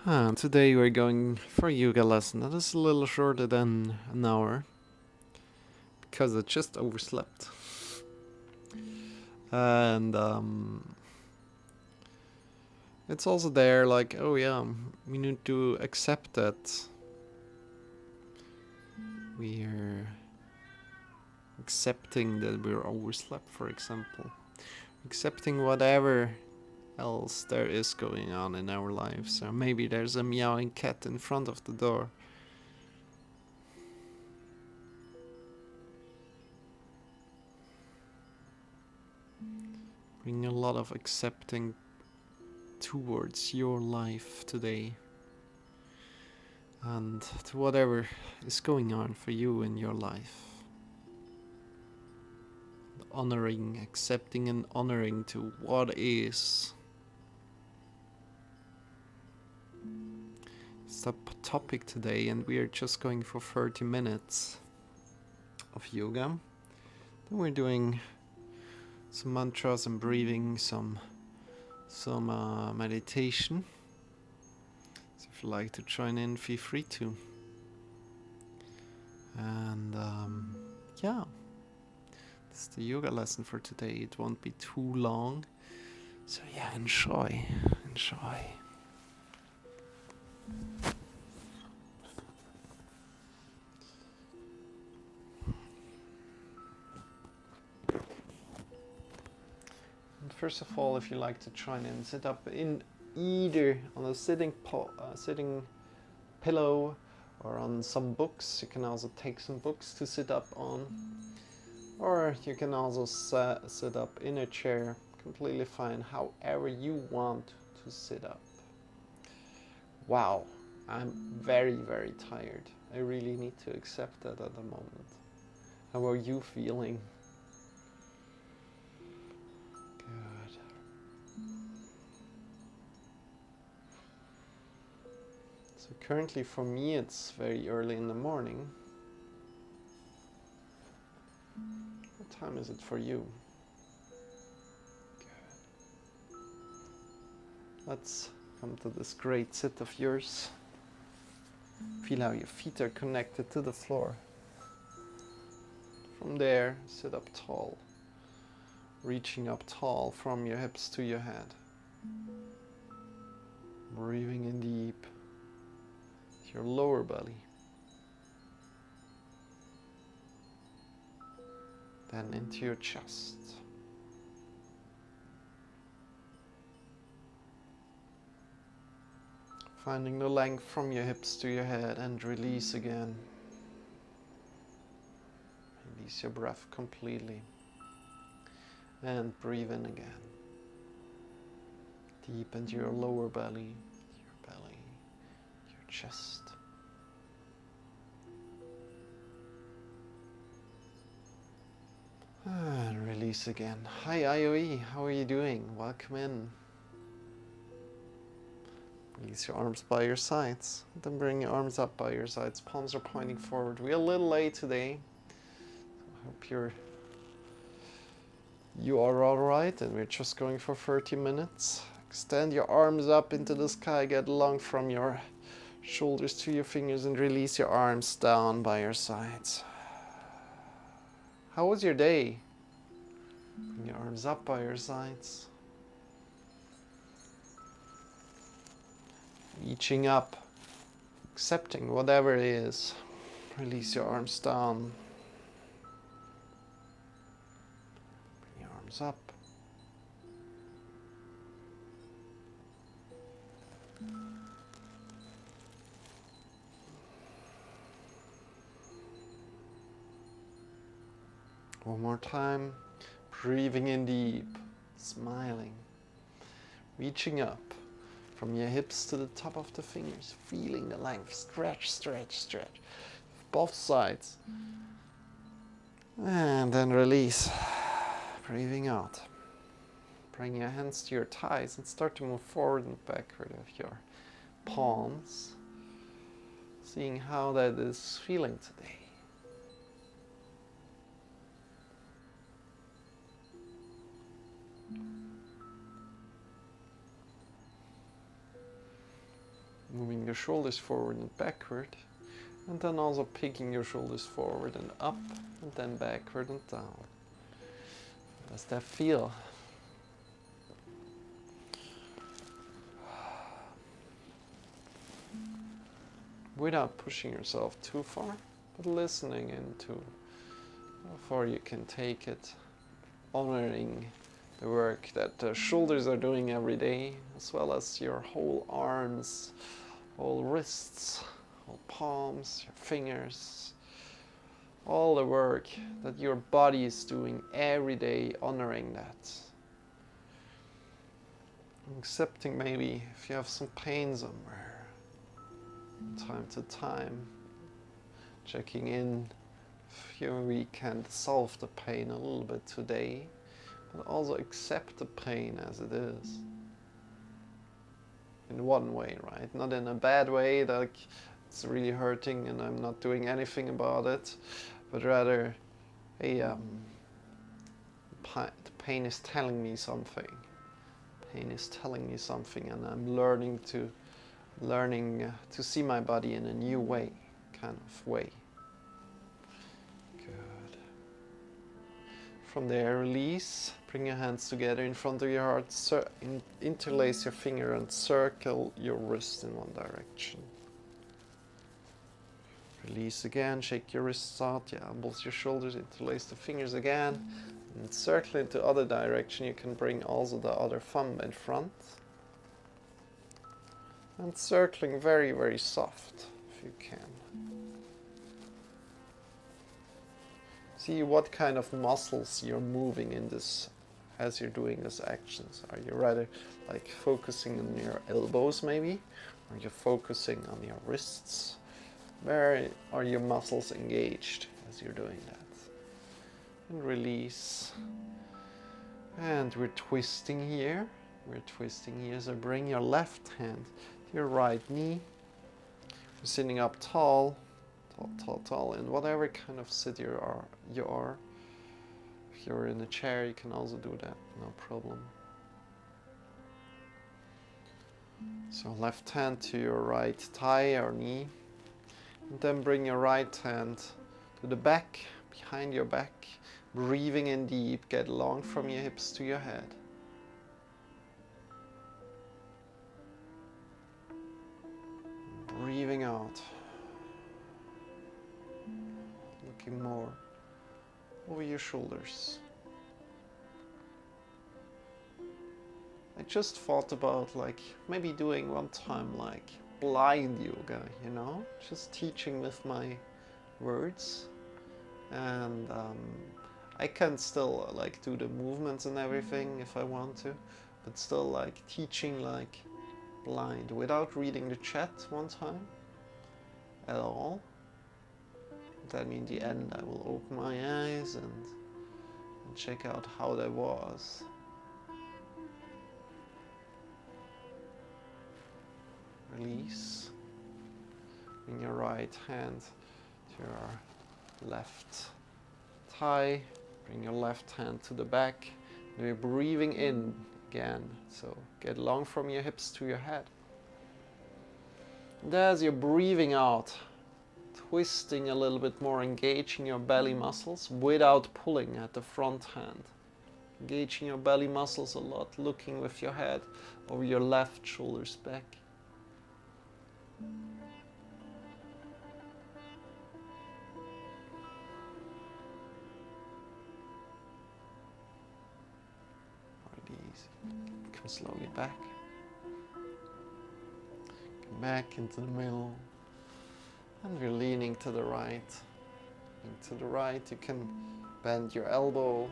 Today we're going for a yoga lesson that is a little shorter than an hour because I just overslept. And it's also there like, oh yeah, we need to accept that we're accepting that we're overslept, for example. Accepting whatever else there is going on in our lives. Or maybe there's a meowing cat in front of the door. Bring a lot of accepting towards your life today and to whatever is going on for you in your life. Honoring, accepting and honoring to what is. It's the topic today, and we are just going for 30 minutes of yoga. Then we're doing some mantras and breathing, some meditation. So if you like to join in, feel free to. And yeah, this is the yoga lesson for today. It won't be too long. So yeah, enjoy. And first of all, if you like to join in, sit up in either on a sitting pillow or on some books. You can also take some books to sit up on, or you can also sit up in a chair, completely fine, however you want to sit up. Wow, I'm very, very tired. I really need to accept that at the moment. How are you feeling? Good. So currently for me it's very early in the morning. What time is it for you? Good. Let's come to this great sit of yours. Feel how your feet are connected to the floor. From there, sit up tall, reaching up tall from your hips to your head. Breathing in deep, your lower belly. Then into your chest. Finding the length from your hips to your head and release again. Release your breath completely. And breathe in again. Deep into your lower belly, your chest. And release again. Hi IOE, how are you doing? Welcome in. Release your arms by your sides. Then bring your arms up by your sides. Palms are pointing forward. We're a little late today. I hope you are alright, and we're just going for 30 minutes. Extend your arms up into the sky. Get long from your shoulders to your fingers and release your arms down by your sides. How was your day? Bring your arms up by your sides. Reaching up, accepting whatever it is. Release your arms down. Bring your arms up. One more time. Breathing in deep, smiling. Reaching up from your hips to the top of the fingers, feeling the length. Stretch, stretch, stretch. Both sides. And then release. Breathing out. Bring your hands to your thighs and start to move forward and backward with your palms. Seeing how that is feeling today. moving your shoulders forward and backward, and then also picking your shoulders forward and up, and then backward and down. How does that feel? Without pushing yourself too far, but listening into how far you can take it, honoring the work that the shoulders are doing every day, as well as your whole arms, whole wrists, whole palms, your fingers, all the work that your body is doing every day, honoring that. Accepting maybe if you have some pain somewhere, time to time, checking in if we can solve the pain a little bit today, but also accept the pain as it is. In one way, right? Not in a bad way, like it's really hurting and I'm not doing anything about it, but rather, hey, the pain is telling me something. Pain is telling me something, and I'm learning to see my body in a new way, kind of way. Good. From there, release. Bring your hands together in front of your heart. Interlace your finger and circle your wrist in one direction. Release again. Shake your wrists out. Your elbows, your shoulders. Interlace the fingers again. And circle into the other direction. You can bring also the other thumb in front. And circling very, very soft, if you can. See what kind of muscles you're moving in this, as you're doing these actions. Are you rather like focusing on your elbows maybe? Or you're focusing on your wrists? Where are your muscles engaged as you're doing that? And release. And we're twisting here. So bring your left hand to your right knee. You're sitting up tall, in whatever kind of sit you are. If you're in a chair, you can also do that, no problem. So left hand to your right thigh or knee. And then bring your right hand to the back, behind your back. Breathing in deep, get long from your hips to your head. Breathing out. Looking more over your shoulders. I just thought about like maybe doing one time like blind yoga, you know, just teaching with my words, and I can still like do the movements and everything if I want to, but still like teaching like blind without reading the chat one time at all. That means the end I will open my eyes and check out how that was. Release. Bring your right hand to your left thigh. Bring your left hand to the back. And you're breathing in again. So get long from your hips to your head. And as you're breathing out, twisting a little bit more, engaging your belly muscles without pulling at the front hand. Engaging your belly muscles a lot, looking with your head over your left shoulders back. Come slowly back. Come back into the middle. And we're leaning to the right. To the right, you can bend your elbow,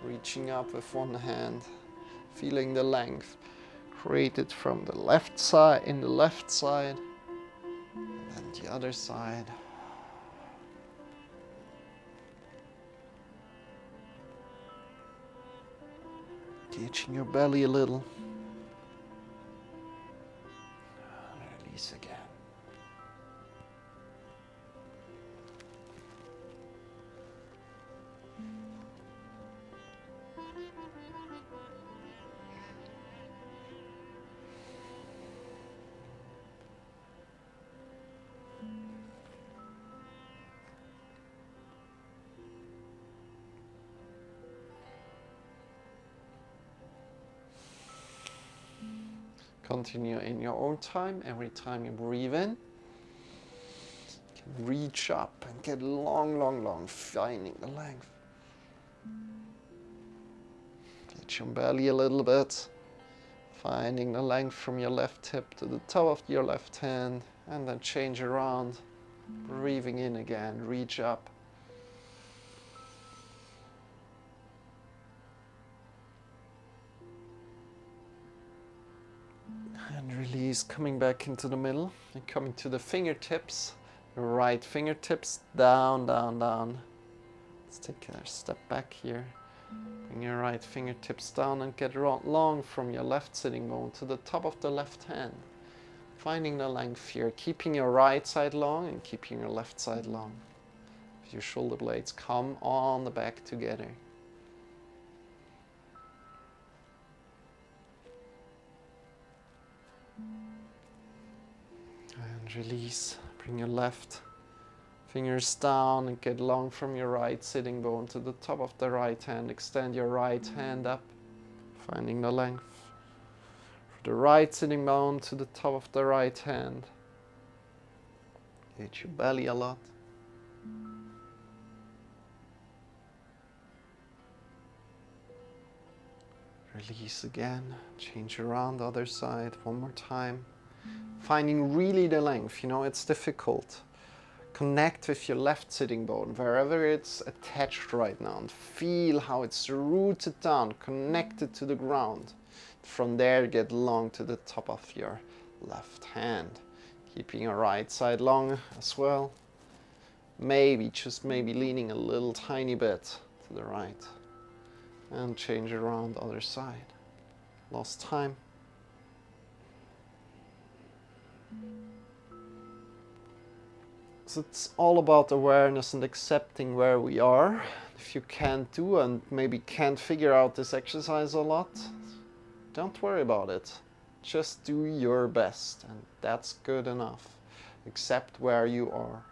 reaching up with one hand, feeling the length created from the left side, in the left side, and the other side. Engaging your belly a little. Release again. continue in your own time. Every time you breathe in, you can reach up and get long, long, long, finding the length. Get your belly a little bit, finding the length from your left hip to the toe of your left hand, and then change around, breathing in again, reach up. And release, coming back into the middle and coming to the fingertips, the right fingertips, down, down, down. Let's take a step back here. Bring your right fingertips down and get long from your left sitting bone to the top of the left hand. Finding the length here, keeping your right side long and keeping your left side long. Your shoulder blades come on the back together. And release. Bring your left fingers down and get long from your right sitting bone to the top of the right hand. Extend your right hand up, finding the length. From the right sitting bone to the top of the right hand. Hit your belly a lot. Release again. Change around the other side one more time. Finding really the length, you know, it's difficult. Connect with your left sitting bone, wherever it's attached right now, and feel how it's rooted down, connected to the ground. From there, get long to the top of your left hand. Keeping your right side long as well. Maybe, just maybe leaning a little tiny bit to the right. And change around the other side. Last time. So it's all about awareness and accepting where we are. If you can't do and maybe can't figure out this exercise a lot, don't worry about it. Just do your best, and that's good enough. Accept where you are.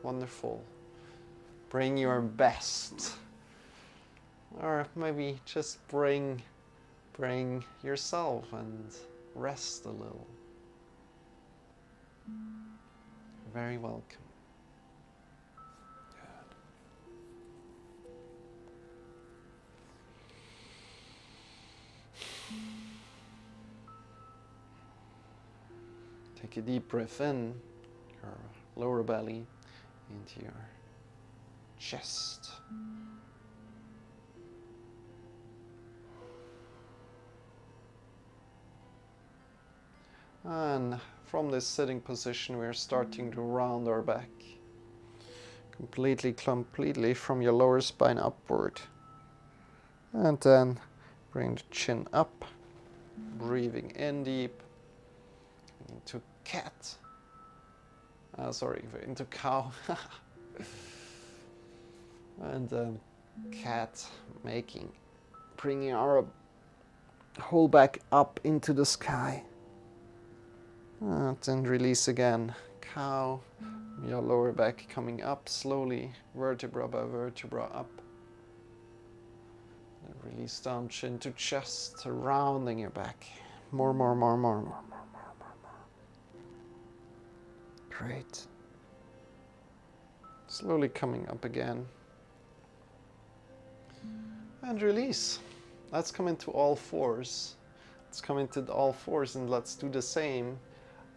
Wonderful. Bring your best. Or maybe just bring yourself and rest a little. You're very welcome. Take a deep breath in, your lower belly, into your chest. And from this sitting position, we're starting to round our back. Completely from your lower spine upward. And then bring the chin up, breathing in deep, into cat. Into cow. And cat, bringing our whole back up into the sky. And then release again. Cow, your lower back coming up slowly, vertebra by vertebra up. And release down, chin to chest, rounding your back. More. Great. Slowly coming up again. And release. Let's come into all fours. Let's come into all fours and let's do the same.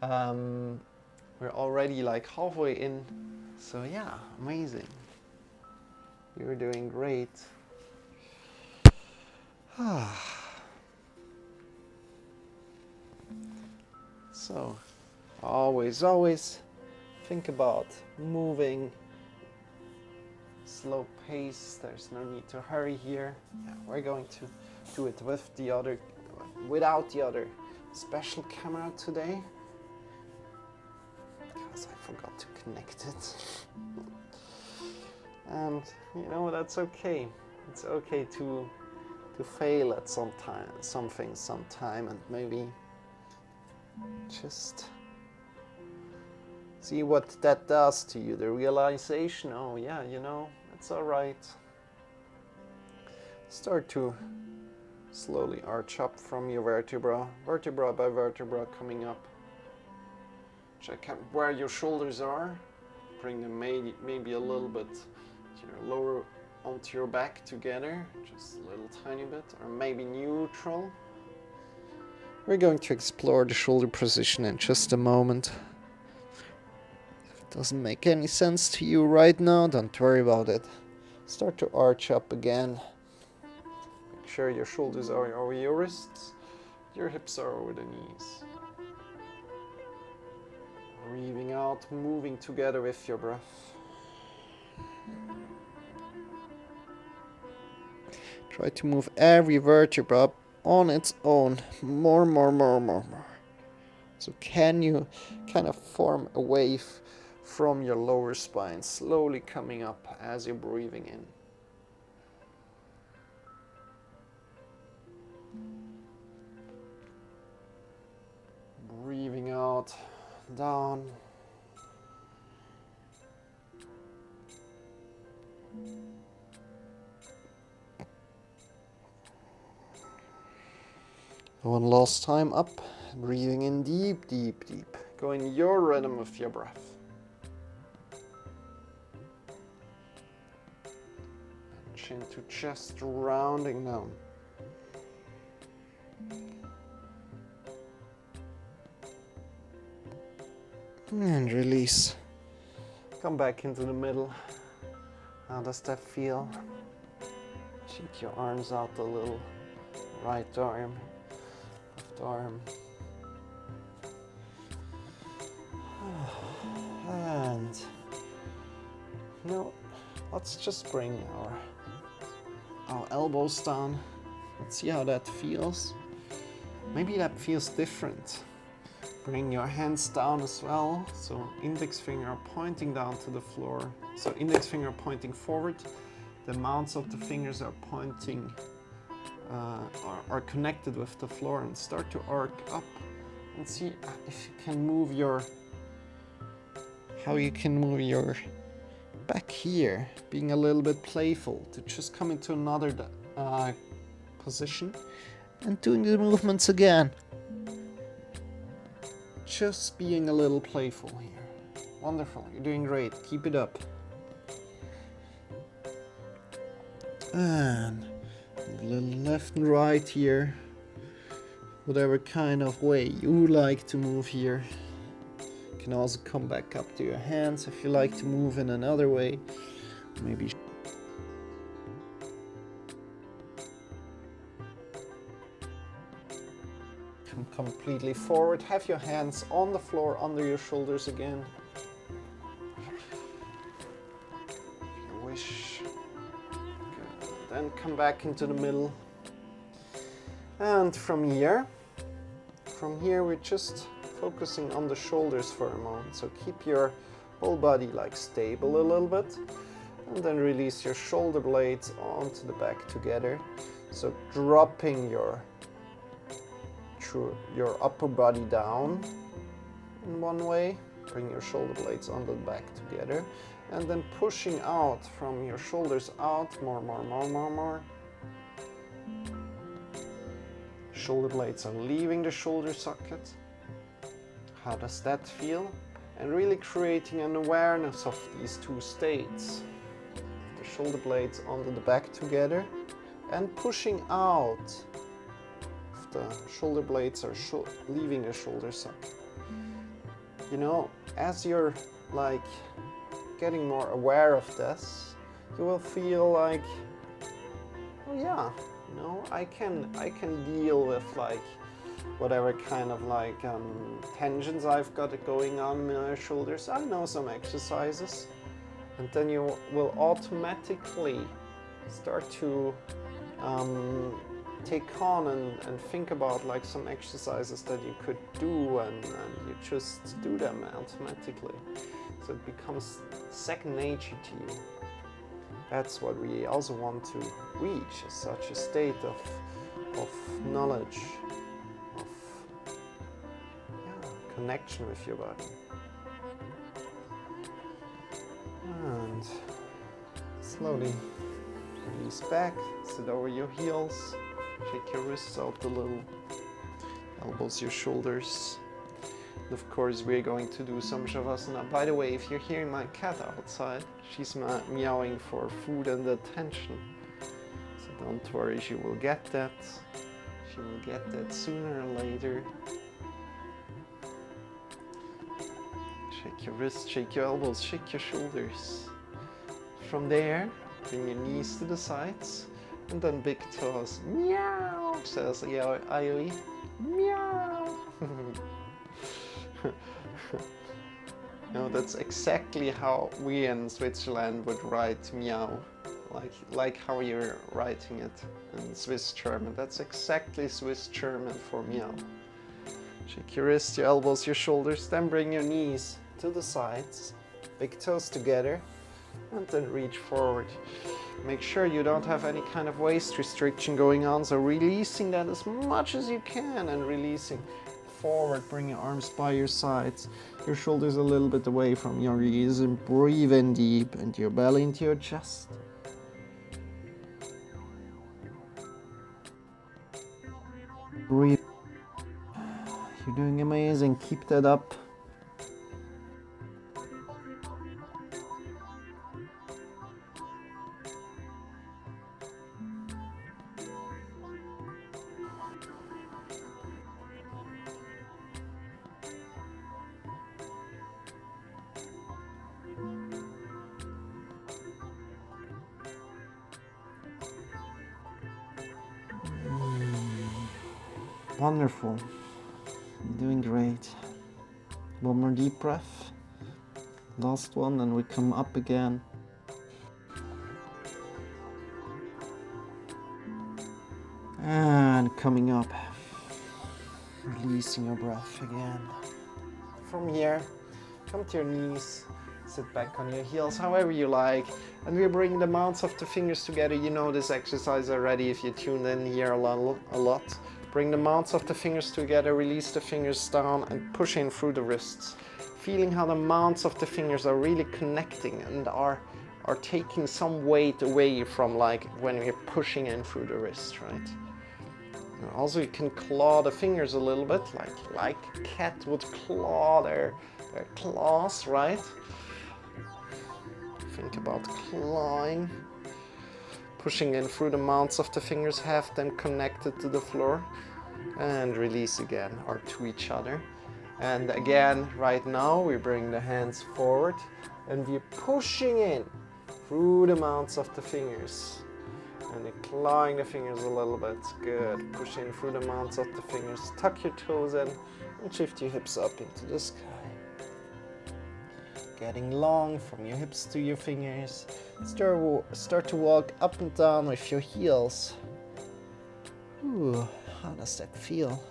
We're already like halfway in. So yeah, amazing. You're doing great. So, always think about moving. Slow pace, there's no need to hurry here. Yeah, we're going to do it without the other special camera today. Because I forgot to connect it. And you know, that's okay. It's okay to fail at something sometime, and maybe just see what that does to you. The realization, oh yeah, you know, it's all right. Start to Slowly arch up from your vertebra, vertebra by vertebra coming up. Check out where your shoulders are. Bring them maybe a little bit to your lower onto your back together, just a little tiny bit, or maybe neutral. We're going to explore the shoulder position in just a moment. If it doesn't make any sense to you right now, don't worry about it. Start to arch up again. Make sure your shoulders are over your wrists, your hips are over the knees. Breathing out, moving together with your breath. Try to move every vertebra on its own. More. So can you kind of form a wave from your lower spine, slowly coming up as you're breathing in. Breathing out, down. One last time up, breathing in deep. Going your rhythm with your breath. Chin to chest, rounding down. And release. Come back into the middle. How does that feel? Shake your arms out a little. Right arm, left arm. And let's just bring our elbows down. Let's see how that feels. Maybe that feels different. Bring your hands down as well. So index finger pointing down to the floor. So index finger pointing forward. The mounts of the fingers are pointing, are connected with the floor, and start to arc up. And see if you can move how you can move your back here, being a little bit playful, to just come into another position and doing the movements again. Just being a little playful here. Wonderful, you're doing great, keep it up. And a little left and right here, whatever kind of way you like to move here. You can also come back up to your hands if you like to move in another way. Maybe come completely forward. Have your hands on the floor under your shoulders again. If you wish. Good. Then come back into the middle. And from here we're just focusing on the shoulders for a moment. So keep your whole body like stable a little bit, and then release your shoulder blades onto the back together. So dropping your upper body down in one way, bring your shoulder blades onto the back together, and then pushing out from your shoulders out, more. Shoulder blades are leaving the shoulder socket. How does that feel? And really creating an awareness of these two states. The shoulder blades onto the back together and pushing out. The shoulder blades are leaving the shoulder socket. You know, as you're like getting more aware of this, you will feel like, oh yeah, you know, I can deal with like whatever kind of like tensions I've got going on in my shoulders. I know some exercises, and then you will automatically start to take on and think about like some exercises that you could do, and you just do them automatically. So it becomes second nature to you. That's what we also want to reach, is such a state of knowledge, of connection with your body. And slowly release back, sit over your heels, Shake your wrists out a little. Elbows your shoulders. And of course, we're going to do some Shavasana. By the way, if you're hearing my cat outside, she's meowing for food and attention. So don't worry, she will get that. She will get that sooner or later. Shake your wrists, shake your elbows, shake your shoulders. From there, bring your knees to the sides, and then big toes. Meow, says Ioi. Meow. No, that's exactly how we in Switzerland would write meow. Like how you're writing it in Swiss German. That's exactly Swiss German for meow. Shake your wrists, your elbows, your shoulders, then bring your knees to the sides, big toes together, and then reach forward. Make sure you don't have any kind of waist restriction going on, so releasing that as much as you can and releasing forward. Bring your arms by your sides, your shoulders a little bit away from your ears, and breathe in deep and your belly into your chest. Breathe. You're doing amazing. Keep that up. Wonderful. You're doing great. One more deep breath. Last one, and we come up again. And coming up. Releasing your breath again. From here, come to your knees. Sit back on your heels, however you like. And we bring the mounts of the fingers together. You know this exercise already if you tuned in here a lot. Bring the mounts of the fingers together, release the fingers down and push in through the wrists. Feeling how the mounts of the fingers are really connecting and are taking some weight away from like when we're pushing in through the wrist, right? And also you can claw the fingers a little bit, like a cat would claw their claws, right? Think about clawing. Pushing in through the mounts of the fingers, have them connected to the floor, and release again or to each other. And again, right now we bring the hands forward and we're pushing in through the mounts of the fingers. And you're clawing the fingers a little bit. Good. Push in through the mounts of the fingers. Tuck your toes in and shift your hips up into the sky. Getting long from your hips to your fingers. Start to walk up and down with your heels. Ooh, how does that feel?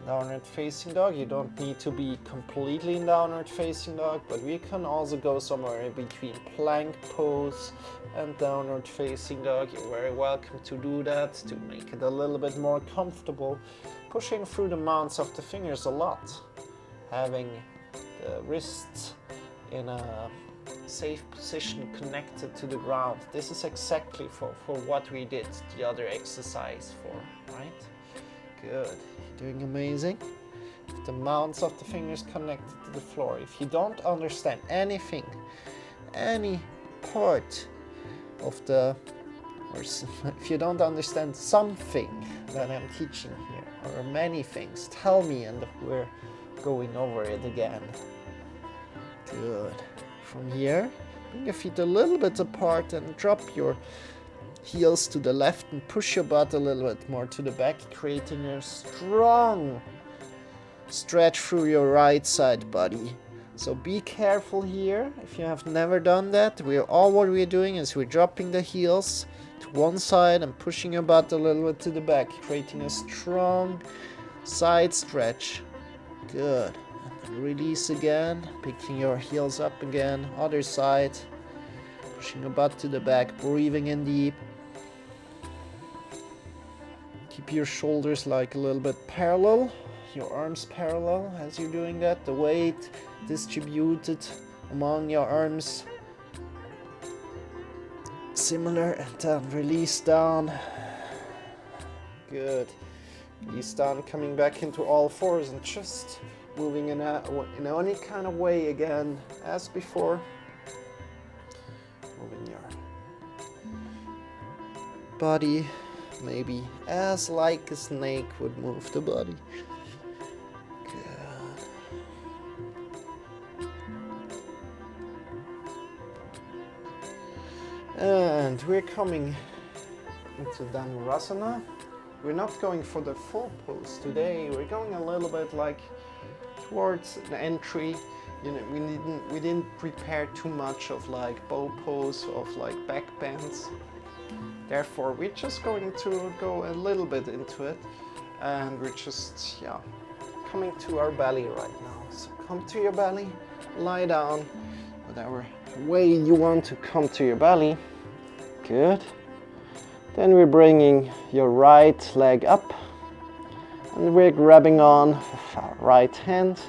Downward facing dog. You don't need to be completely in downward facing dog, but we can also go somewhere in between plank pose and downward facing dog. You're very welcome to do that to make it a little bit more comfortable. Pushing through the mounts of the fingers a lot. Having the wrists in a safe position connected to the ground. This is exactly for what we did the other exercise for, right? Good. You're doing amazing. With the mounts of the fingers connected to the floor. If you don't understand anything, any part of the, or if you don't understand something that I'm teaching here, or many things, tell me and we're going over it again. Good. From here, bring your feet a little bit apart and drop your heels to the left and push your butt a little bit more to the back, creating a strong stretch through your right side body. So be careful here if you have never done that. What we're doing is we're dropping the heels to one side and pushing your butt a little bit to the back, creating a strong side stretch. Good. And then release again, picking your heels up again, other side, pushing your butt to the back, breathing in deep. Keep your shoulders like a little bit parallel, your arms parallel as you're doing that, the weight distributed among your arms. Similar, and then release down, Good. Knees down, coming back into all fours and just moving in any kind of way again as before. Moving your body maybe as like a snake would move the body. Good. And we're coming into Dhanurasana. We're not going for the full pose today. We're going a little bit like towards the entry. You know, we didn't prepare too much of like bow pose, of like back bends. Therefore, we're just going to go a little bit into it, and we're just coming to our belly right now. So come to your belly, lie down, whatever way you want to come to your belly. Good. Then we're bringing your right leg up, and we're grabbing on with our right hand,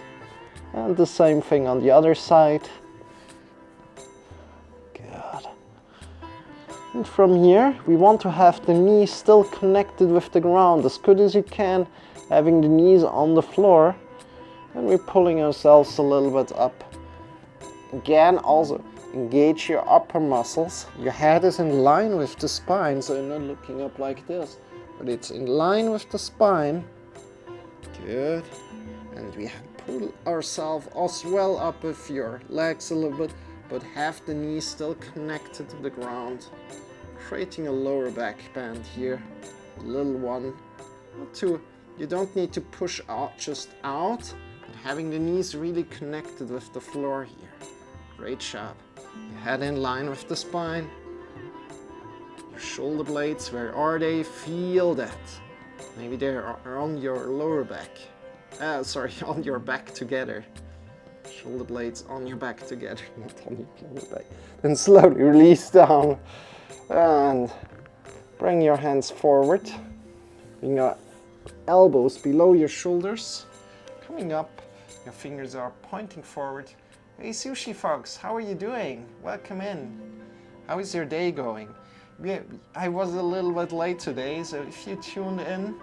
and the same thing on the other side. Good. And from here, we want to have the knees still connected with the ground as good as you can, having the knees on the floor, and we're pulling ourselves a little bit up. Again, also engage your upper muscles. Your head is in line with the spine, so you're not looking up like this, but it's in line with the spine. Good. And we pull ourselves as well up with your legs a little bit, but have the knees still connected to the ground, creating a lower back bend here. A little one. Not too, you don't need to push out, just out, but having the knees really connected with the floor here. Great job. Your head in line with the spine. Your shoulder blades, where are they? Feel that. Maybe they are on your lower back. On your back together. Shoulder blades on your back together, not on your lower back. Then slowly release down and bring your hands forward. Bring your elbows below your shoulders. Coming up, your fingers are pointing forward. Hey sushi folks, how are you doing? Welcome in. How is your day going? I was a little bit late today, so if you tuned in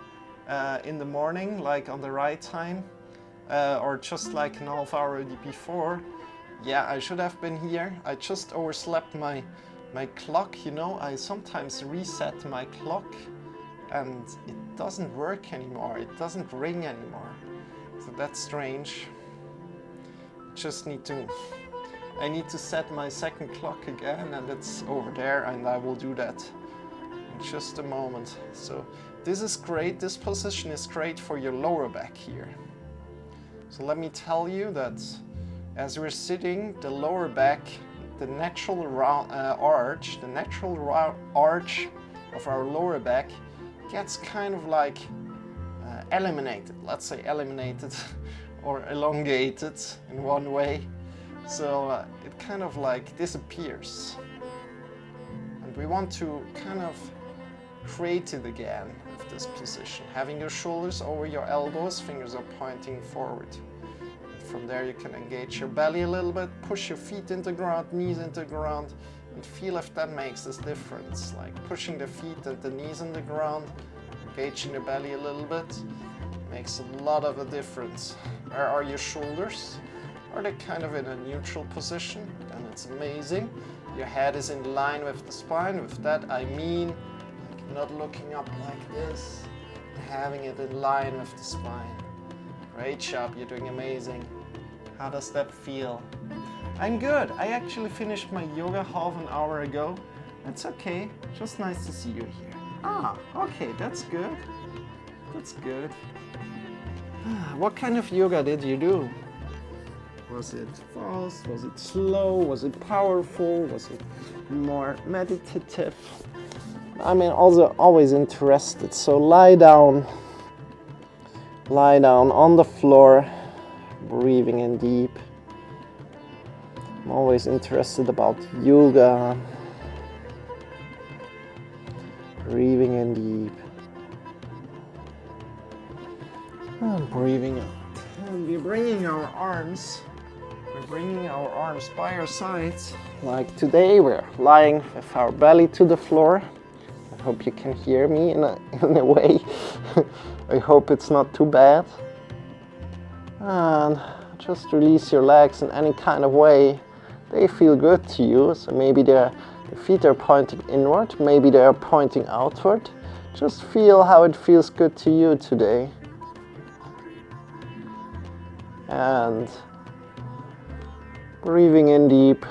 the morning, like on the right time, or just like an half hour before, yeah, I should have been here. I just overslept my clock, you know. I sometimes reset my clock and it doesn't work anymore. It doesn't ring anymore. So that's strange. I need to set my second clock again, and it's over there, and I will do that in just a moment. So this is great. This position is great for your lower back here. So let me tell you that as we're sitting, the lower back, the natural arch of our lower back gets kind of like eliminated. Let's say eliminated or elongated in one way. So it kind of like disappears. And we want to kind of create it again with this position. Having your shoulders over your elbows, fingers are pointing forward. From there you can engage your belly a little bit, push your feet into the ground, knees into the ground, and feel if that makes this difference. Like pushing the feet and the knees in the ground, engaging the belly a little bit, makes a lot of a difference. Where are your shoulders? Are they kind of in a neutral position? Then it's amazing. Your head is in line with the spine. With that I mean like not looking up like this, having it in line with the spine. Great job, you're doing amazing. How does that feel? I'm good. I actually finished my yoga half an hour ago. It's okay, just nice to see you here. Ah, okay, that's good. That's good. What kind of yoga did you do? Was it fast? Was it slow? Was it powerful? Was it more meditative? I'm also always interested. So lie down on the floor, breathing in deep. I'm always interested about yoga. Breathing in deep. And breathing out. And we're bringing our arms by our sides. Like today, we're lying with our belly to the floor, I hope you can hear me in a way. I hope it's not too bad. And just release your legs in any kind of way they feel good to you. So maybe the feet are pointing inward, maybe they are pointing outward. Just feel how it feels good to you today. And breathing in deep.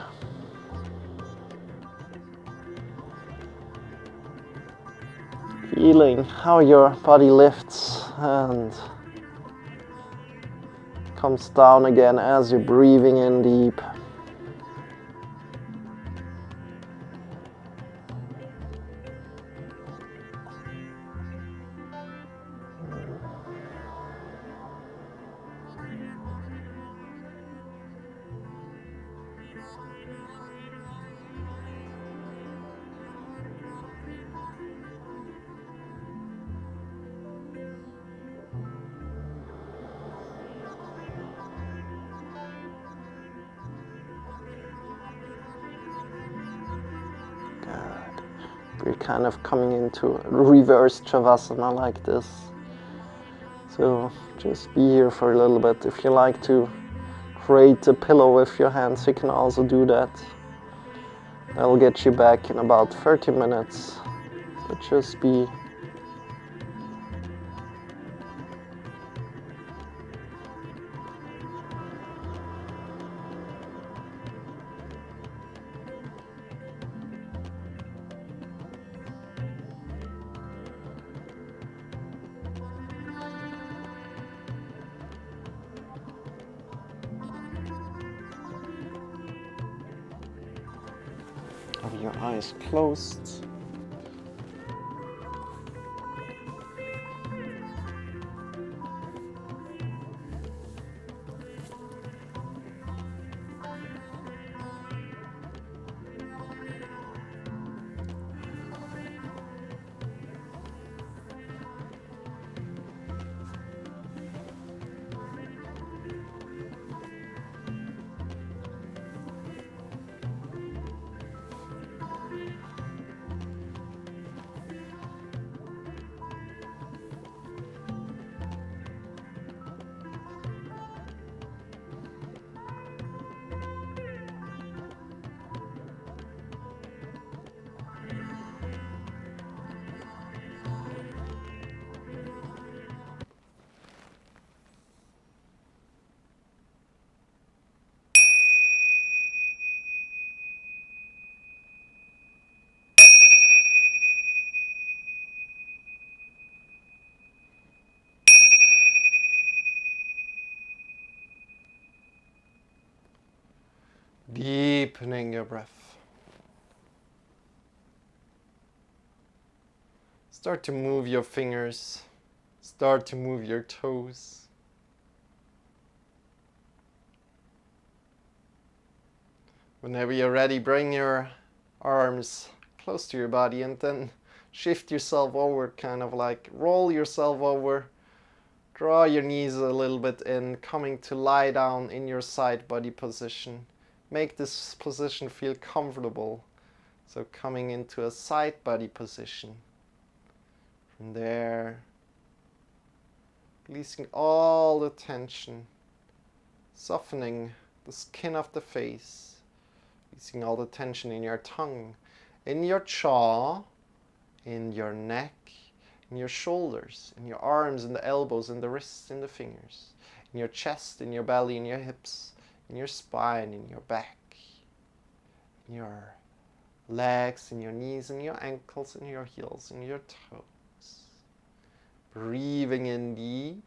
Feeling how your body lifts and comes down again as you're breathing in deep. We're kind of coming into reverse Shavasana like this. So just be here for a little bit. If you like to create a pillow with your hands, you can also do that. That'll get you back in about 30 minutes. So just be have your eyes closed. Deepening your breath. Start to move your fingers. Start to move your toes. Whenever you're ready, bring your arms close to your body and then shift yourself over, kind of like roll yourself over. Draw your knees a little bit in, coming to lie down in your side body position. Make this position feel comfortable. So coming into a side body position. From there, releasing all the tension, softening the skin of the face, releasing all the tension in your tongue, in your jaw, in your neck, in your shoulders, in your arms, in the elbows, in the wrists, in the fingers, in your chest, in your belly, in your hips, in your spine, in your back, in your legs, in your knees, in your ankles, in your heels, in your toes. Breathing in deep.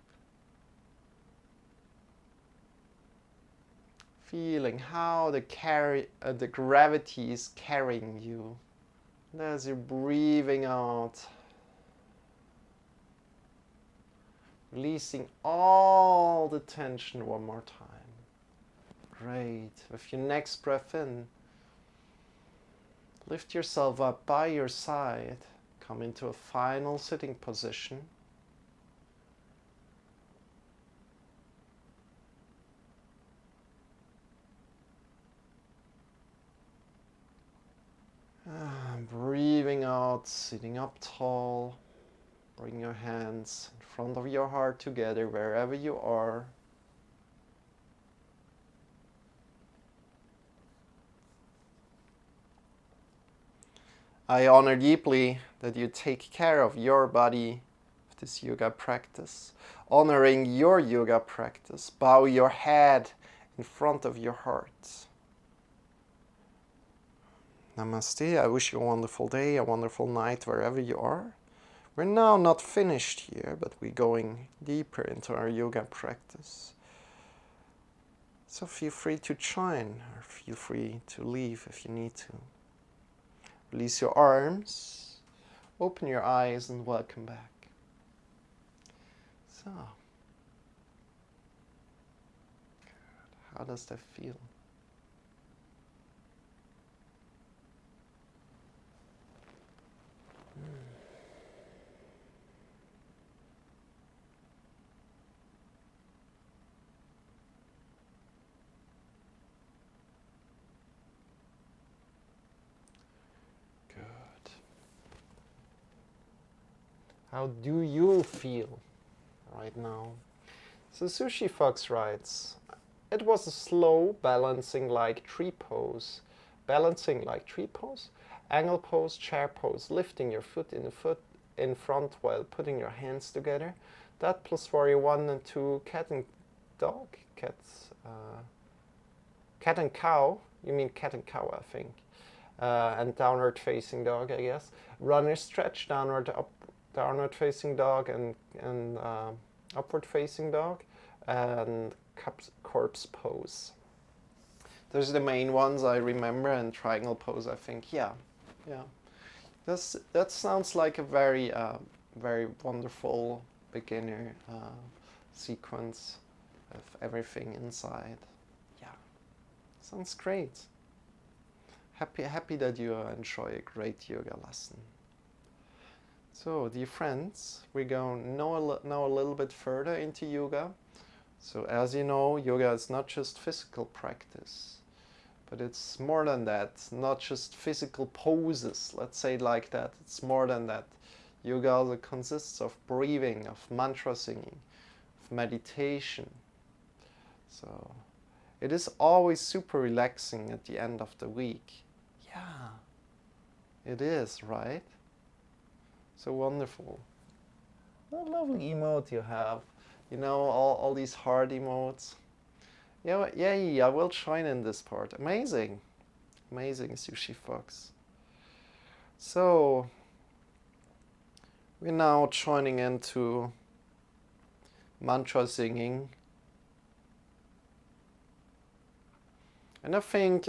Feeling how the gravity is carrying you. And as you're breathing out, releasing all the tension one more time. Great. With your next breath in, lift yourself up by your side. Come into a final sitting position. Breathing out out, sitting up tall. Bring your hands in front of your heart together wherever you are. I honor deeply that you take care of your body with this yoga practice. Honoring your yoga practice, bow your head in front of your heart. Namaste. I wish you a wonderful day, a wonderful night wherever you are. We're now not finished here, but we're going deeper into our yoga practice. So feel free to join or feel free to leave if you need to. Release your arms, open your eyes, and welcome back. So, good. How does that feel? How do you feel right now? So Sushi Fox writes, it was a slow balancing like tree pose. Balancing like tree pose? Angle pose, chair pose, lifting your foot in front while putting your hands together. That plus warrior 1 and 2, cat and dog? Cat and cow? You mean cat and cow, I think. And downward facing dog, I guess. Runner stretch, downward facing dog and upward facing dog, and corpse pose. Those are the main ones I remember, and triangle pose, I think. Yeah. That sounds like a very very wonderful beginner sequence of everything inside. Yeah, sounds great. Happy that you enjoy a great yoga lesson. So, dear friends, we're going to know a little bit further into yoga. So, as you know, yoga is not just physical practice, but it's more than that. Not just physical poses, let's say it like that. It's more than that. Yoga also consists of breathing, of mantra singing, of meditation. So, it is always super relaxing at the end of the week. Yeah, it is, right? So wonderful. What a lovely emote you have. You know, all these heart emotes. Yeah, I will join in this part. Amazing. Amazing, Sushi Fox. So, we're now joining into mantra singing. And I think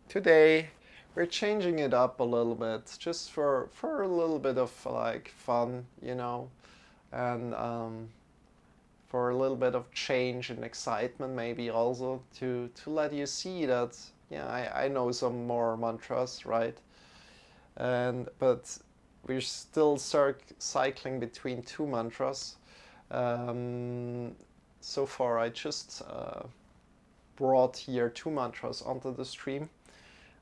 today we're changing it up a little bit, just for a little bit of like fun, you know, and for a little bit of change and excitement, maybe also to let you see that, yeah, I know some more mantras, right? But we're still cycling between two mantras. So far, I just brought here two mantras onto the stream.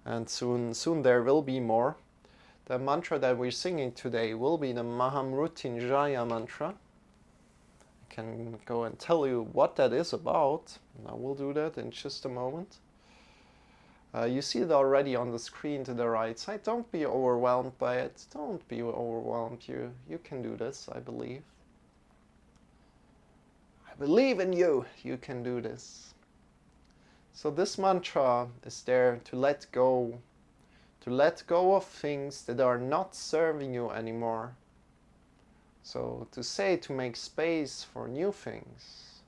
And soon there will be more. The mantra that we're singing today will be the Mahamrutyunjaya mantra. I can go and tell you what that is about, and I will do that in just a moment. You see it already on the screen to the right side. Don't be overwhelmed by it. Don't be overwhelmed. You can do this, I believe. I believe in you. You can do this. So this mantra is there to let go of things that are not serving you anymore. So to make space for new things.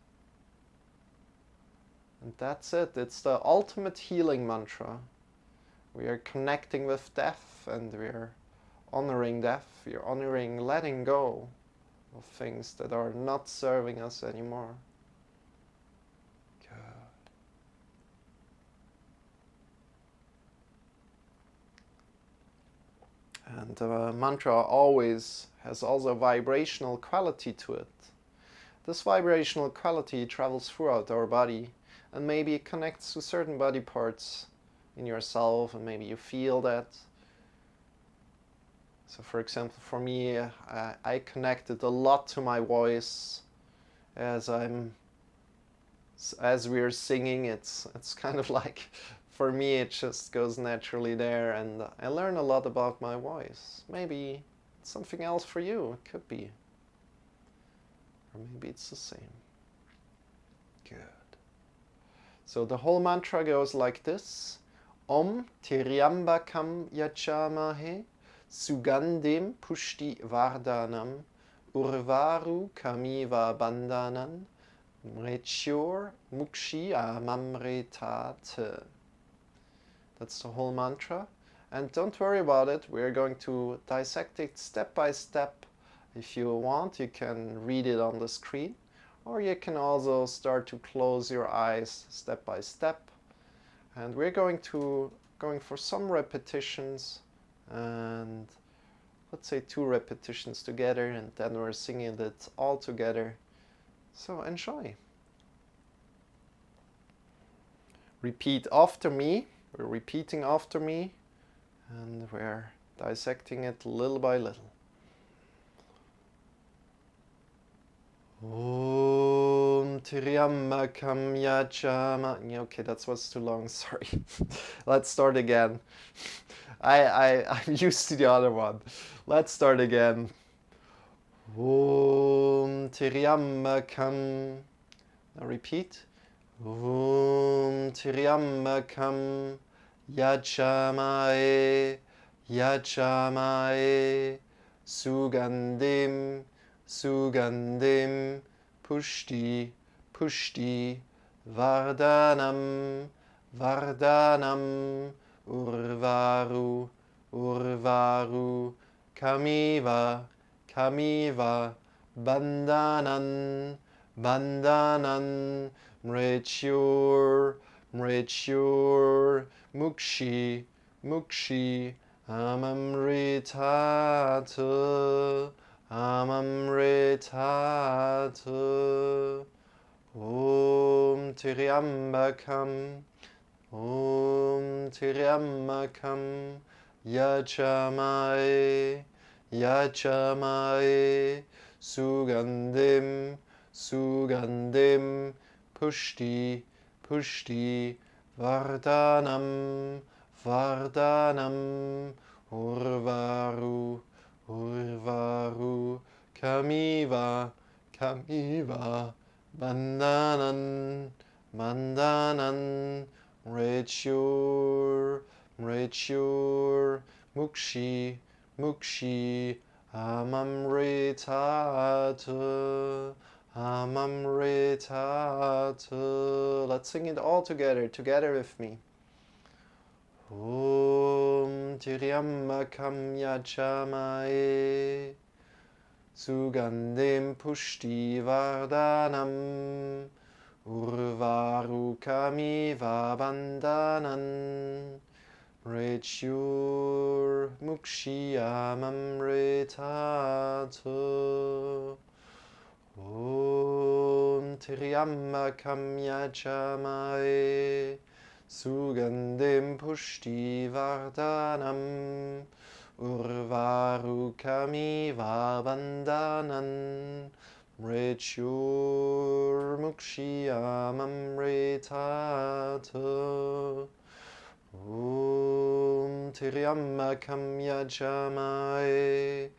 And that's it. It's the ultimate healing mantra. We are connecting with death, and we're honoring death. We're honoring letting go of things that are not serving us anymore. And the mantra always has also a vibrational quality to it. This vibrational quality travels throughout our body, and maybe it connects to certain body parts in yourself, and maybe you feel that. So for example, for me, I connected a lot to my voice as we're singing. It's kind of like, for me, it just goes naturally there, and I learn a lot about my voice. Maybe it's something else for you. It could be, or maybe it's the same. Good. So the whole mantra goes like this: Om Tirambakam Yachamahe Sugandim Pushti Vardhanam Urvaru Kamiva Bandhanan Mrechur Mukshi Amamretate. That's the whole mantra. And don't worry about it, we're going to dissect it step by step. If you want, you can read it on the screen, or you can also start to close your eyes step by step. And we're going for some repetitions, and let's say 2 repetitions together, and then we're singing it all together. So enjoy. Repeat after me. We're repeating after me, and we're dissecting it little by little. Om Triambakam Yachama. Okay, that was too long, sorry. Let's start again. I'm used to the other one. Let's start again. Om Triambakam. Now repeat. Om Triambakam Yachamae Yachamae Sugandim Sugandim Pushti Pushti Vardhanam Vardhanam Urvaru Urvaru Kamiva Kamiva Bandhanan Bandhanan Mrechur Mrechur Mukshi Mukshi Amamritate Amamritate. Om Triambakam Om Triambakam Yachamae Yachamae Sugandim Sugandim Pushti Pushti Vardhanam Vardhanam Urvaru Urvaru Kamiva Kamiva Bandhanan Bandhanan Mrechur Mrechur Mukshi Mukshi Amamritate Amamritate. Let's sing it all together with me. Om Triambakam Yachamae Sugandim Pushti Vardhanam Urvaru Kamiva Bandhanan Mrechur Mukshi Amamritate. Om Triambakam Yachamae Sugandim Pushti Vardhanam Urvaru Kamiva Bandhanan Mrechur Mukshi Amamritate. Om Triambakam Yachamae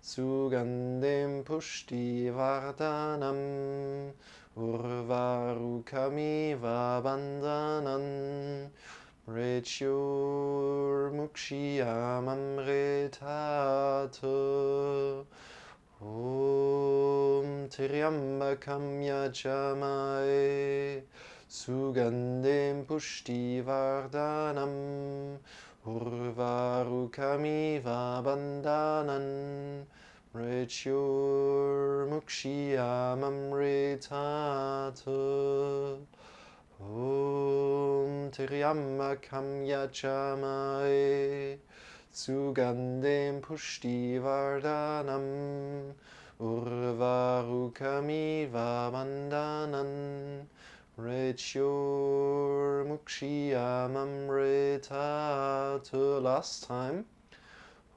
Sugandim Pushti Vardhanam Urvaru Kamiva Bandhanan Mrechur Mukshi Amamritate. Om Triambakam Yachamae Sugandim Pushti Vardhanam Urvaru Kamiva Bandhanan Mrechur Mukshi Amamritate. Om Triambakam Yachamae Sugandim Pushti Vardhanam Urvaru Kamiva Bandhanan Mrechur Mukshi Amamritate. Last time.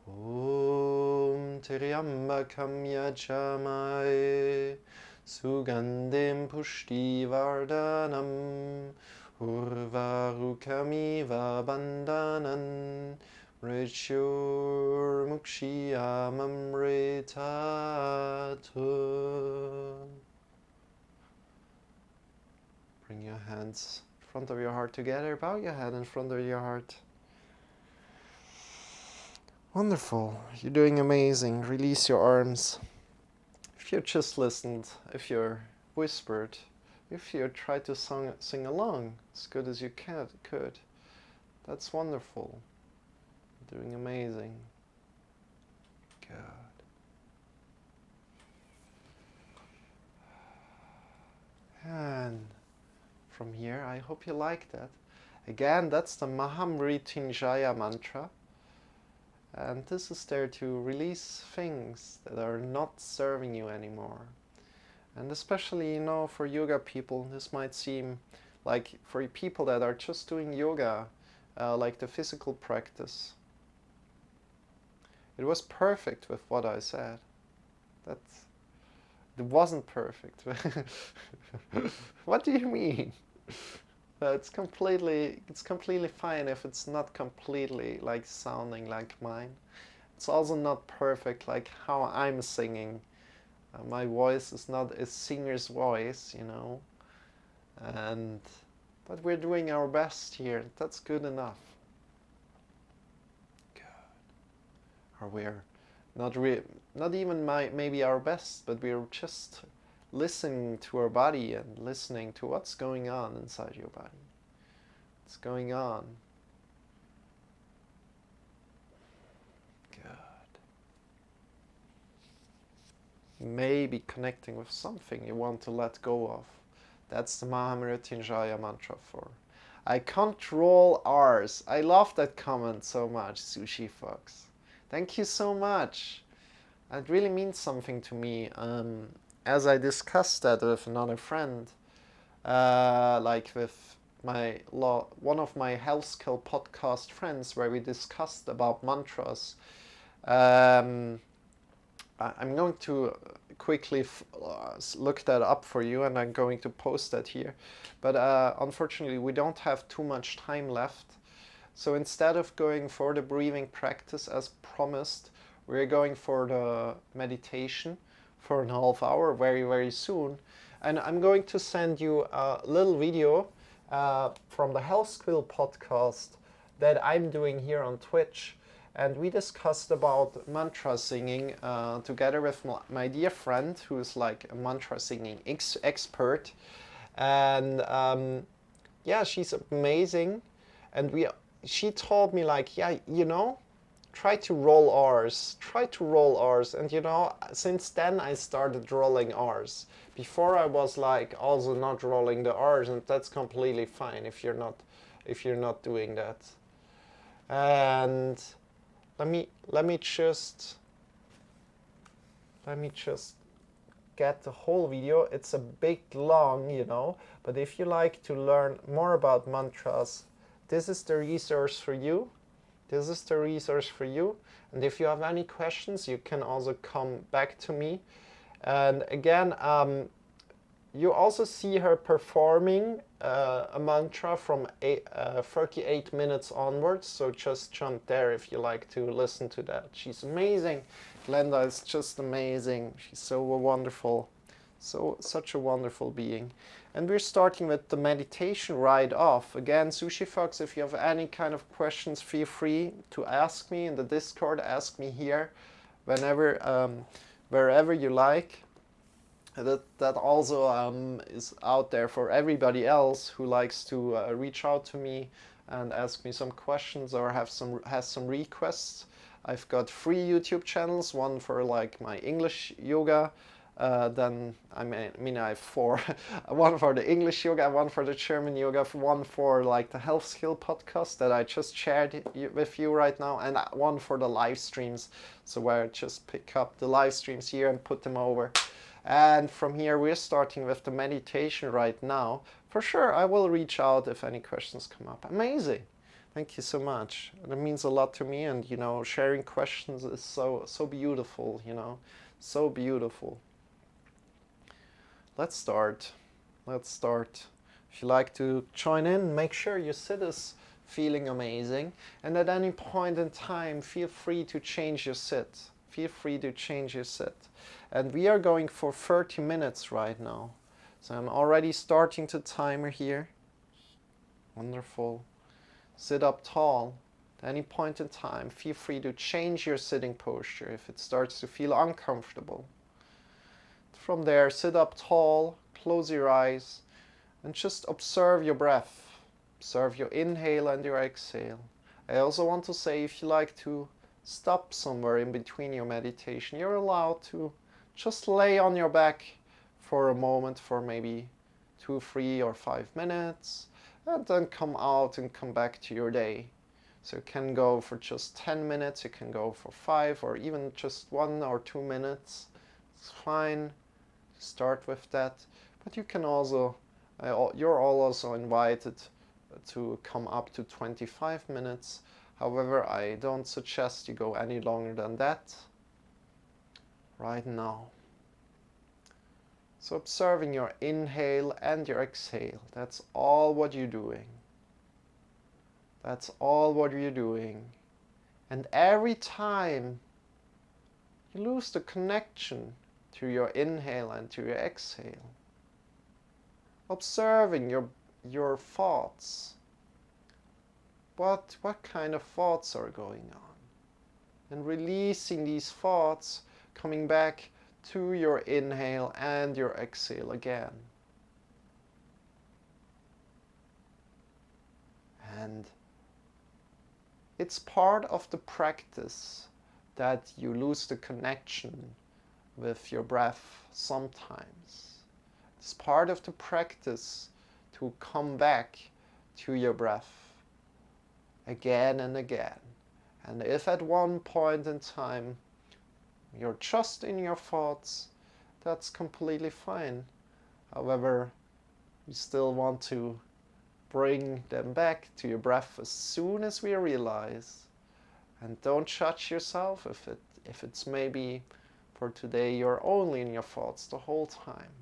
Om Triambakam Yajamaye Sugandhim Pushtivardhanam Urvarukamiva Bandhanan Mrityur Mukshiyamamritatu. Bring your hands in front of your heart together. Bow your head in front of your heart. Wonderful. You're doing amazing. Release your arms. If you just listened, if you whispered, if you tried to sing along as good as you could, that's wonderful. You're doing amazing. Good. And from here, I hope you like that. Again, that's the Mahamrityunjaya mantra. And this is there to release things that are not serving you anymore. And especially, you know, for yoga people, this might seem like for people that are just doing yoga, like the physical practice. It was perfect with what I said. It wasn't perfect. What do you mean? It's completely fine if it's not completely like sounding like mine. It's also not perfect like how I'm singing. My voice is not a singer's voice, you know. But we're doing our best here. That's good enough. Good. Or we're not even maybe our best, but we're just listening to our body and listening to what's going on inside your body. What's going on? Good. Maybe connecting with something you want to let go of. That's the Mahamrityunjaya mantra for. I control R's. I love that comment so much, Sushi Fox. Thank you so much. It really means something to me. As I discussed that with another friend, like with one of my health skill podcast friends, where we discussed about mantras. I'm going to quickly look that up for you, and I'm going to post that here. But unfortunately, we don't have too much time left. So instead of going for the breathing practice as promised, we're going for the meditation for a half hour very, very soon. And I'm going to send you a little video from the Health Skill podcast that I'm doing here on Twitch. And we discussed about mantra singing together with my dear friend, who's like a mantra singing expert. And yeah, she's amazing. And she told me like, yeah, you know, try to roll R's. And you know, since then I started rolling R's. Before I was like also not rolling the R's, and that's completely fine if you're not doing that. And let me just get the whole video. It's a bit long, you know, but if you like to learn more about mantras, this is the resource for you. And if you have any questions, you can also come back to me. And again, you also see her performing a mantra from 38 minutes onwards. So just jump there if you like to listen to that. She's amazing. Glenda is just amazing. She's so wonderful. Such a wonderful being. And we're starting with the meditation right off. Again, Sushi Fox, if you have any kind of questions, feel free to ask me in the Discord, ask me here, whenever, wherever you like. That also is out there for everybody else who likes to reach out to me and ask me some questions or has some requests. I've got 3 YouTube channels, one for like my English yoga. Then I mean I have 4. One for the English yoga, one for the German yoga, one for like the health skill podcast that I just shared with you right now, and one for the live streams. So where I just pick up the live streams here and put them over. And from here we're starting with the meditation right now. For sure I will reach out if any questions come up. Amazing. Thank you so much. It means a lot to me, and you know, sharing questions is so beautiful, you know, so beautiful. Let's start. Let's start. If you like to join in, make sure your sit is feeling amazing, and at any point in time, feel free to change your sit. Feel free to change your sit. And we are going for 30 minutes right now. So I'm already starting the timer here. Wonderful. Sit up tall. At any point in time, feel free to change your sitting posture if it starts to feel uncomfortable. From there, sit up tall, close your eyes, and just observe your breath. Observe your inhale and your exhale. I also want to say, if you like to stop somewhere in between your meditation, you're allowed to just lay on your back for a moment, for maybe 2, 3, or 5 minutes, and then come out and come back to your day. So you can go for just 10 minutes, you can go for 5, or even just 1 or 2 minutes. It's fine. Start with that. But you can also, you're all also invited to come up to 25 minutes. However, I don't suggest you go any longer than that right now. So observing your inhale and your exhale, that's all what you're doing. That's all what you're doing. And every time you lose the connection to your inhale and to your exhale, observing your thoughts. What kind of thoughts are going on? And releasing these thoughts, coming back to your inhale and your exhale again. And it's part of the practice that you lose the connection with your breath sometimes. It's part of the practice to come back to your breath again and again. And if at one point in time you're just in your thoughts, that's completely fine. However, we still want to bring them back to your breath as soon as we realize. And don't judge yourself if it's maybe for today you're only in your thoughts the whole time.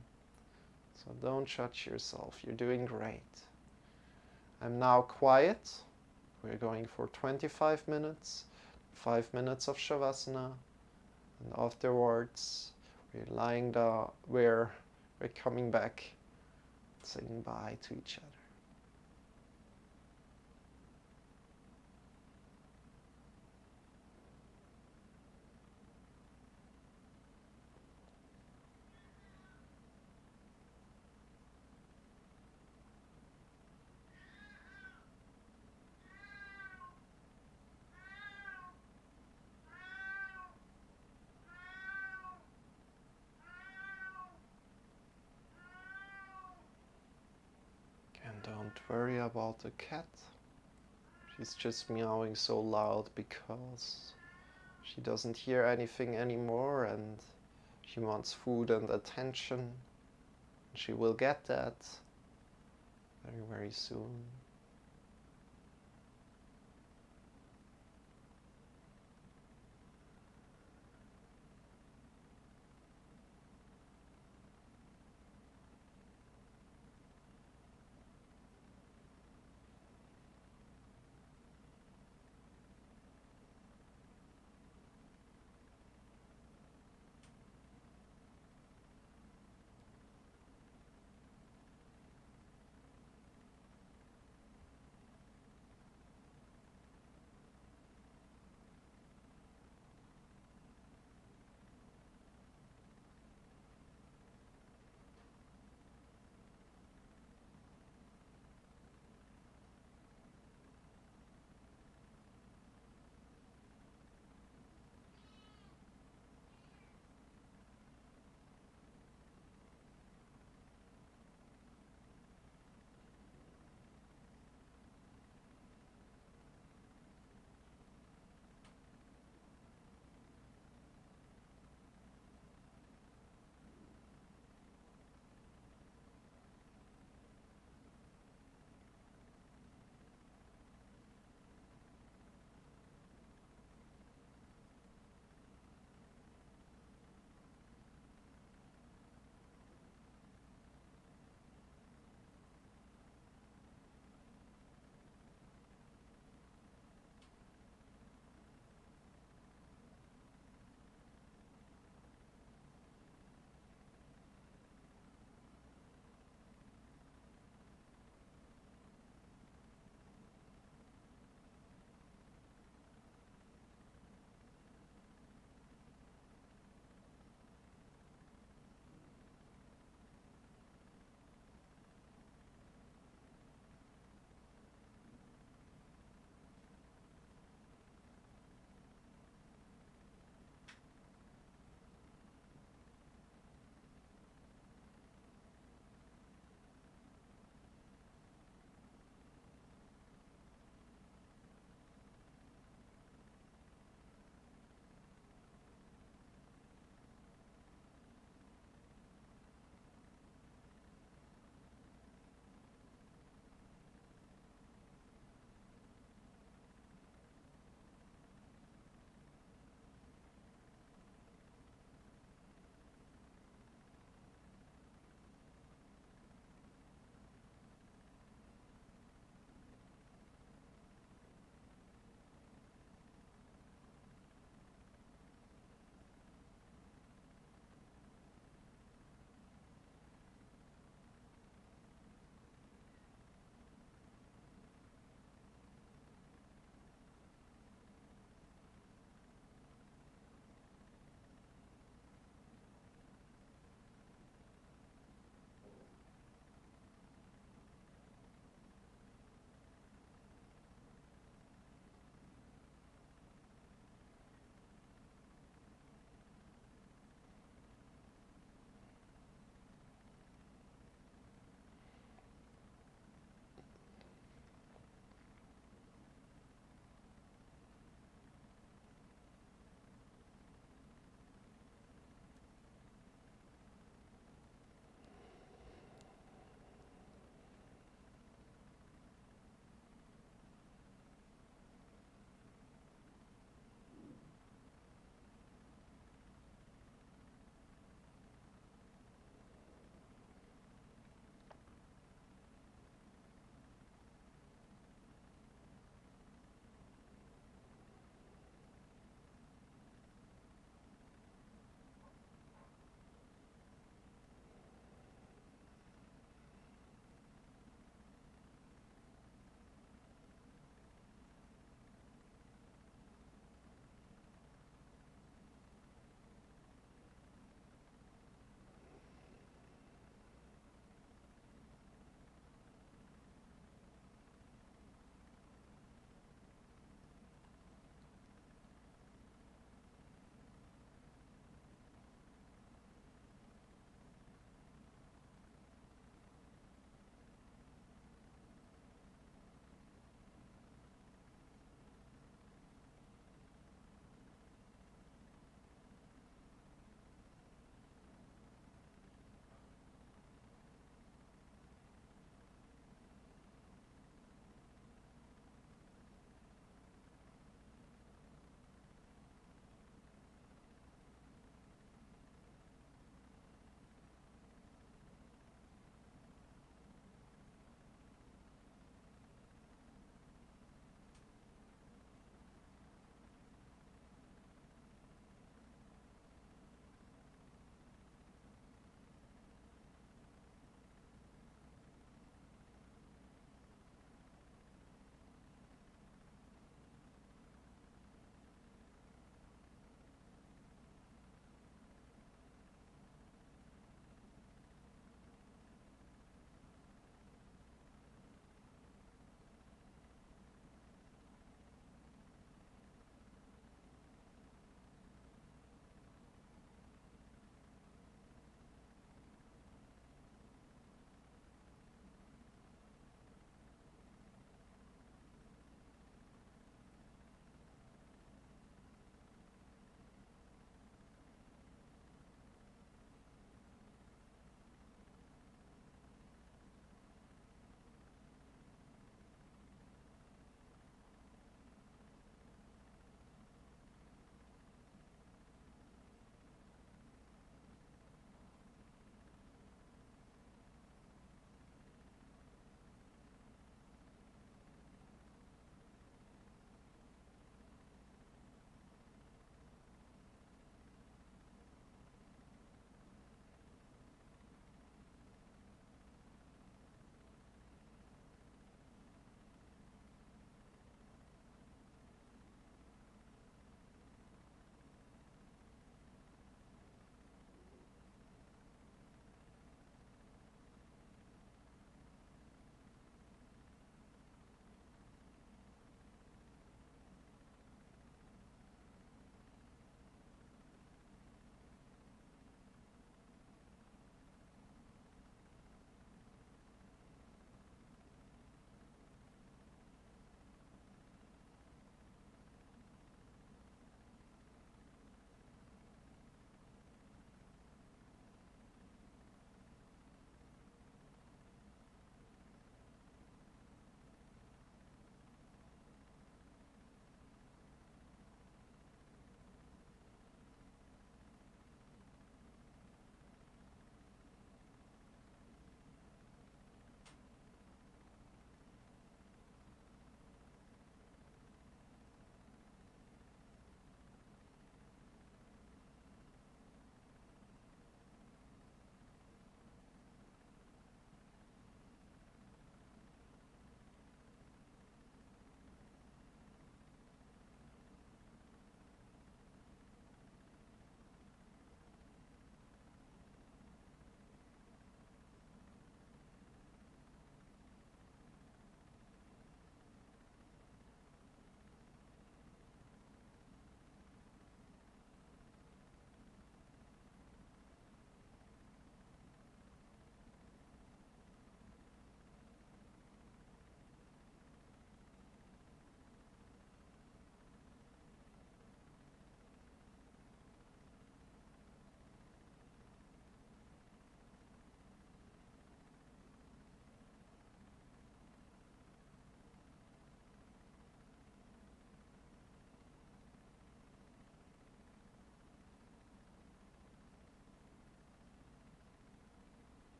So don't judge yourself. You're doing great. I'm now quiet. We're going for 25 minutes, 5 minutes of Shavasana, and afterwards we're lying down, we're coming back, saying bye to each other. And don't worry about the cat. She's just meowing so loud because she doesn't hear anything anymore and she wants food and attention. She will get that very soon.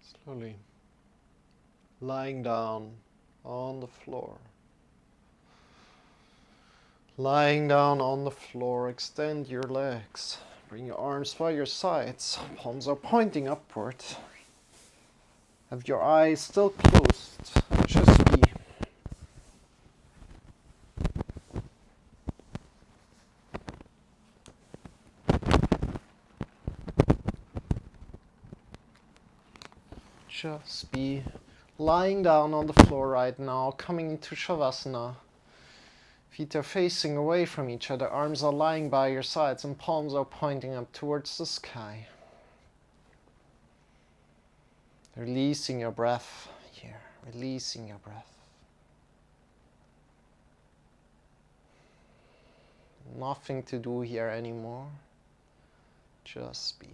Slowly lying down on the floor. Lying down on the floor, extend your legs. Bring your arms by your sides. Palms are pointing upward. Have your eyes still closed. Just be. Just be lying down on the floor right now, coming into Shavasana. Feet are facing away from each other, arms are lying by your sides, and palms are pointing up towards the sky. Releasing your breath here, releasing your breath. Nothing to do here anymore. Just be.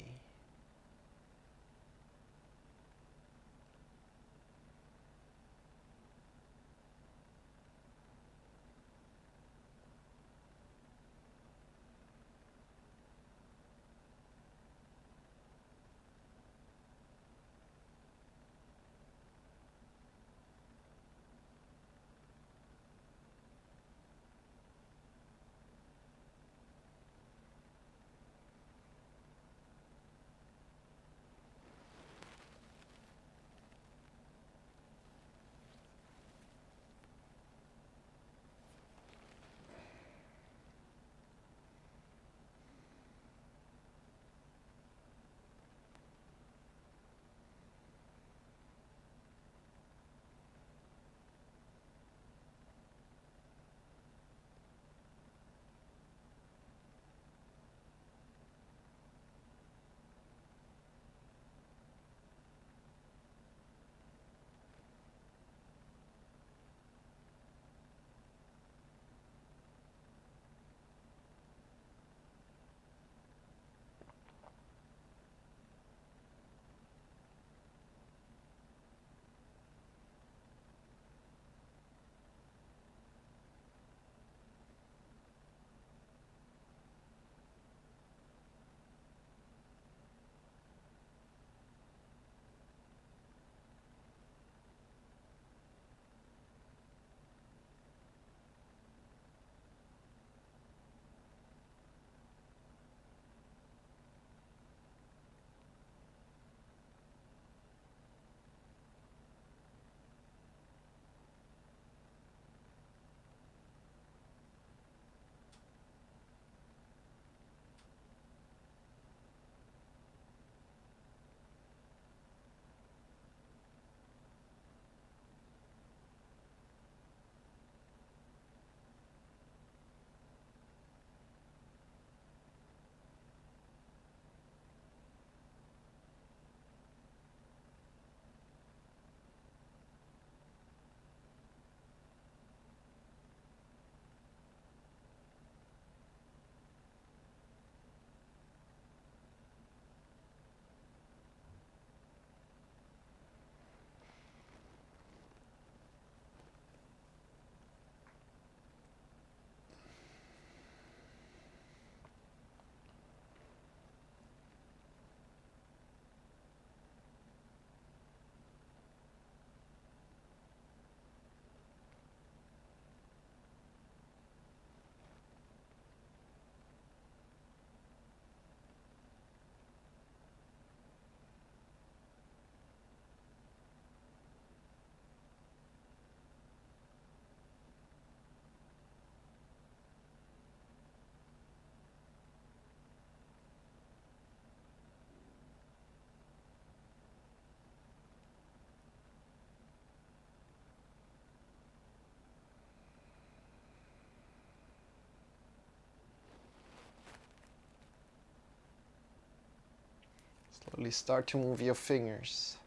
Slowly start to move your fingers.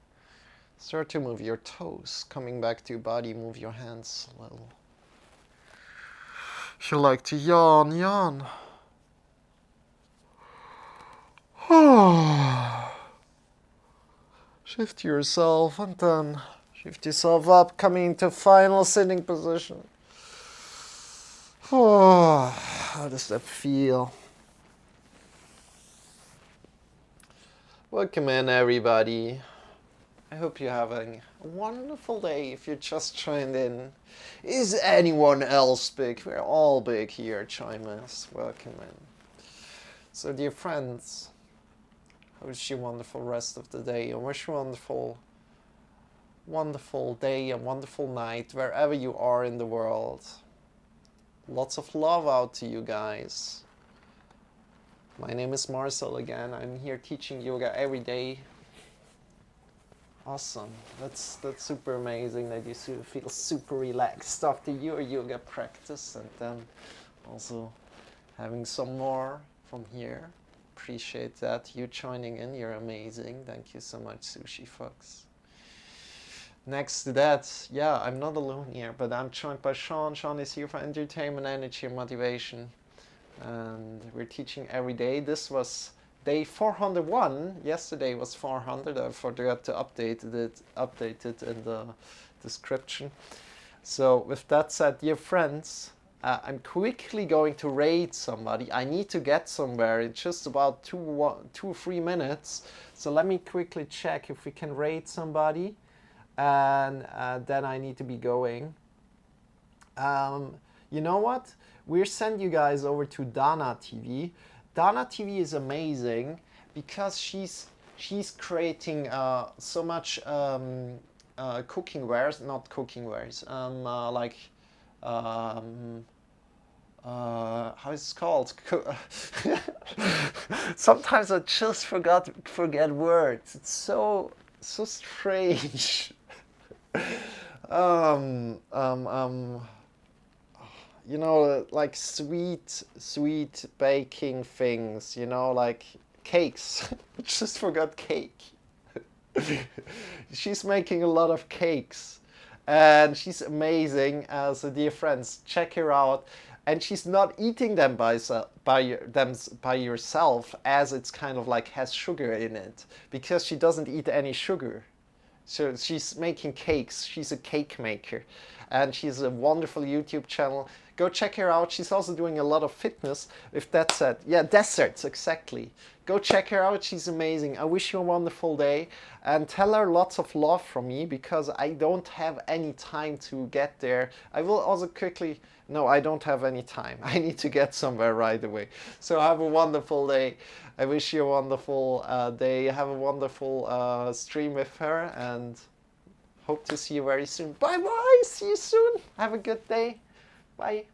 Start to move your toes. Coming back to your body, move your hands a little. If you like to yawn, yawn. Shift yourself and then shift yourself up, coming into final sitting position. How does that feel? Welcome in, everybody. I hope you're having a wonderful day if you just joined in. Is anyone else big? We're all big here at YMAS. Welcome in. So, dear friends, I wish you a wonderful rest of the day. I wish you a wonderful day, a wonderful night, wherever you are in the world. Lots of love out to you guys. My name is Marcel again. I'm here teaching yoga every day. Awesome. That's super amazing that you feel super relaxed after your yoga practice, and then also having some more from here. Appreciate that. You joining in. You're amazing. Thank you so much, Sushi Fox. Next to that, yeah, I'm not alone here, but I'm joined by Sean. Sean is here for entertainment, energy, and motivation. And we're teaching every day. This was day 401. Yesterday was 400. I forgot to update it in the description. So with that said, dear friends, I'm quickly going to raid somebody. I need to get somewhere in just about 2 or 3 minutes. So let me quickly check if we can raid somebody, and then I need to be going. You know what? We'll send you guys over to Dana TV. Dana TV is amazing because she's creating so much cooking wares, not cooking wares, like how is it called? Sometimes I just forget words. It's so strange. You know, like sweet baking things, you know, like cakes. Just forgot cake. She's making a lot of cakes, and she's amazing. So dear friends, check her out. And she's not eating them by yourself, as it's kind of like has sugar in it, because she doesn't eat any sugar. So she's making cakes. She's a cake maker, and she's a wonderful YouTube channel. Go check her out. She's also doing a lot of fitness. If that's it, yeah, desserts, exactly. Go check her out. She's amazing. I wish you a wonderful day, and tell her lots of love from me, because I don't have any time to get there. I will also quickly. No, I don't have any time. I need to get somewhere right away. So have a wonderful day. I wish you a wonderful day. Have a wonderful stream with her, and hope to see you very soon. Bye bye. See you soon. Have a good day. Bye.